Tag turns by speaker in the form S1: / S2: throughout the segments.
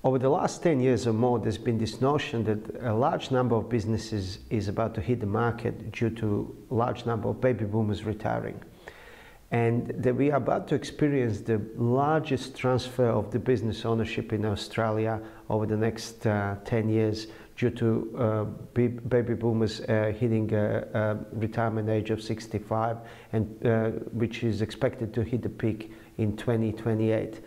S1: Over the last 10 years or more, there's been this notion that a large number of businesses is about to hit the market due to a large number of baby boomers retiring. And that we are about to experience the largest transfer of the business ownership in Australia over the next 10 years due to baby boomers hitting a retirement age of 65, and which is expected to hit the peak in 2028.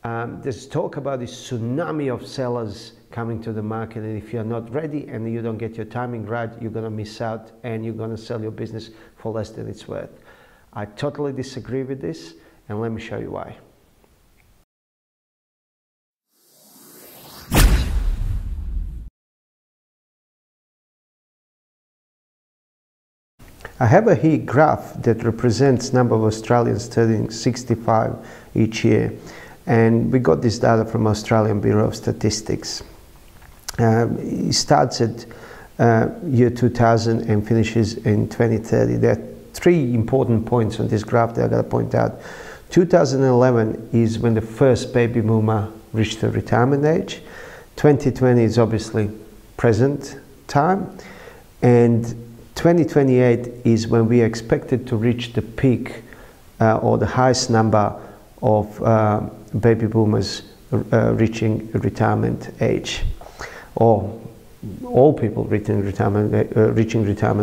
S1: There's talk about this tsunami of sellers coming to the market, and if you're not ready and you don't get your timing right, you're going to miss out and you're going to sell your business for less than it's worth. I totally disagree with this, and let me show you why. I have a here graph that represents number of Australians turning 65 each year. And we got this data from Australian Bureau of Statistics. It starts at year 2000 and finishes in 2030. There are three important points on this graph that I gotta point out. 2011 is when the first baby boomer reached the retirement age. 2020 is obviously present time. And 2028 is when we are expected to reach the peak or the highest number of baby boomers reaching retirement age, or all people reaching retirement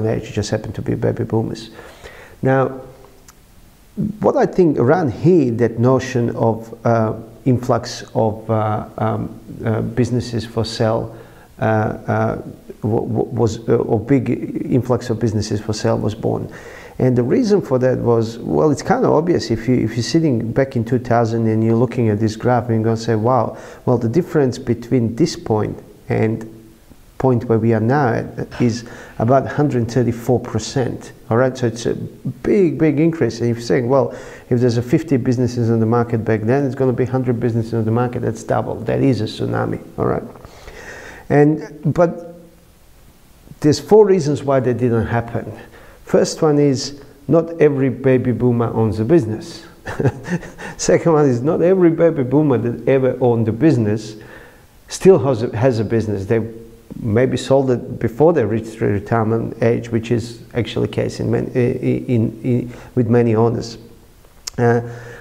S1: age just happen to be baby boomers. Now, what I think around here, that notion of influx of businesses for sale or big influx of businesses for sale was born. And the reason for that was, well, it's kind of obvious. If you're sitting back in 2000 and you're looking at this graph and you're going to say, wow, well, the difference between this point and point where we are now at is about 134%. All right, so it's a big increase. And if you're saying, well, if there's a 50 businesses on the market back then, it's going to be 100 businesses on the market. That's double. That is a tsunami. All right, but there's four reasons why that didn't happen. First one is, not every baby boomer owns a business. Second one is, not every baby boomer that ever owned a business still has a business. They maybe sold it before they reached the retirement age, which is actually the case with many owners.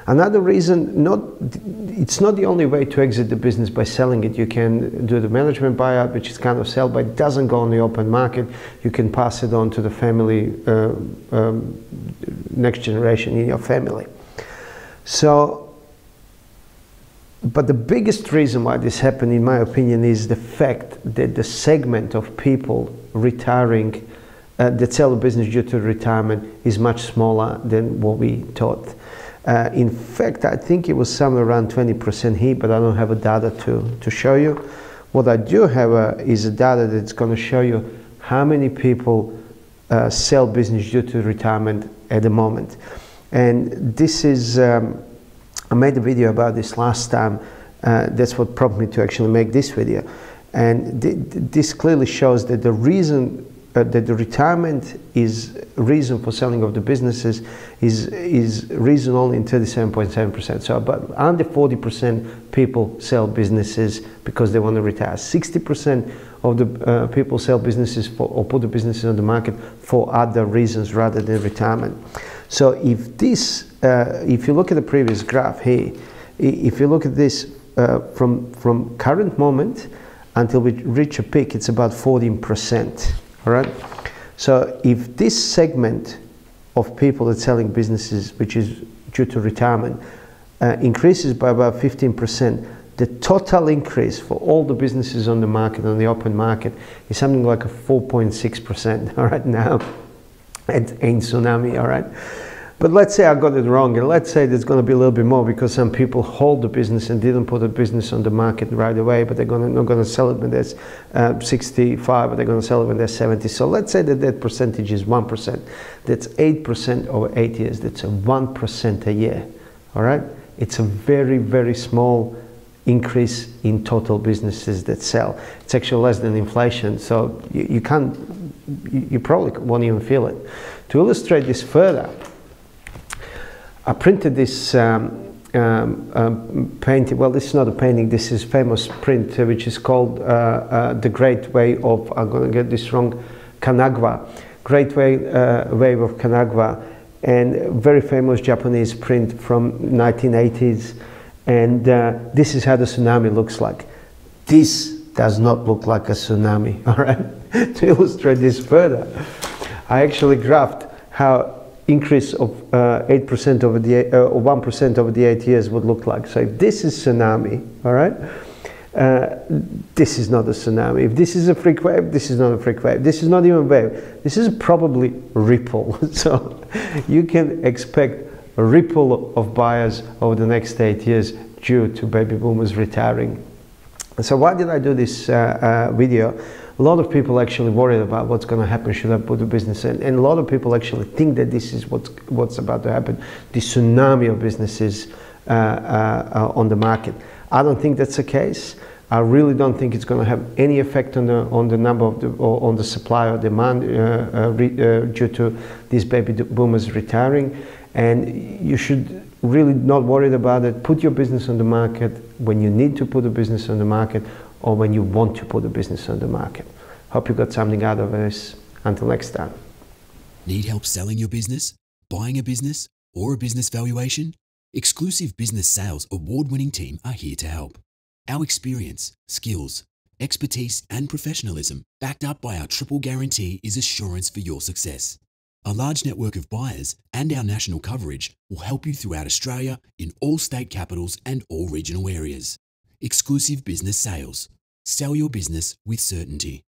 S1: Another reason, it's not the only way to exit the business by selling it. You can do the management buyout, which is kind of sell, but it doesn't go on the open market. You can pass it on to the family, next generation in your family. So, but the biggest reason why this happened, in my opinion, is the fact that the segment of people retiring that sell a business due to retirement is much smaller than what we thought. In fact, I think it was somewhere around 20% here, but I don't have a data to show you. What I do have is a data that's going to show you how many people sell business due to retirement at the moment. And this is, I made a video about this last time. That's what prompted me to actually make this video. And this clearly shows that the reason that the retirement is reason for selling of the businesses is reason only in 37.7%. So about under 40% people sell businesses because they want to retire. 60% of the people sell businesses for, or put the businesses on the market for other reasons rather than retirement. So if this, if you look at the previous graph here, if you look at this from current moment until we reach a peak, it's about 14%. All right. So if this segment of people that's selling businesses, which is due to retirement, increases by about 15%, the total increase for all the businesses on the market, on the open market, is something like a 4.6%. All right, now, in Tsunami. All right. But let's say I got it wrong, and let's say there's going to be a little bit more because some people hold the business and didn't put the business on the market right away, but they're not going to sell it when they're 65, but they're going to sell it when they're 70. So let's say that percentage is 1%. That's 8% over 8 years. That's a 1% a year. All right? It's a very, very small increase in total businesses that sell. It's actually less than inflation, so you probably won't even feel it. To illustrate this further, I printed this painting. Well, this is not a painting. This is famous print, which is called The Great Wave of, I'm going to get this wrong, Kanagawa. Great Wave of Kanagawa, and very famous Japanese print from 1980s. And this is how the tsunami looks like. This does not look like a tsunami, all right? To illustrate this further, I actually graphed how increase of 8% over the, or 1% over the 8 years would look like. So if this is tsunami, all right, this is not a tsunami. If this is a freak wave, this is not a freak wave. This is not even a wave. This is probably ripple. So you can expect a ripple of buyers over the next 8 years due to baby boomers retiring. So why did I do this video? A lot of people actually worried about what's going to happen should I put a business in, and a lot of people actually think that this is what's about to happen. The tsunami of businesses on the market. I don't think that's the case. I really don't think it's going to have any effect on the number of on the supply or demand due to these baby boomers retiring. And you should really not worry about it. Put your business on the market when you need to put a business on the market, or when you want to put a business on the market. Hope you got something out of this. Until next time.
S2: Need help selling your business, buying a business, or a business valuation? Xclusive Business Sales award-winning team are here to help. Our experience, skills, expertise, and professionalism, backed up by our triple guarantee, is assurance for your success. A large network of buyers and our national coverage will help you throughout Australia in all state capitals and all regional areas. Xclusive Business Sales. Sell your business with certainty.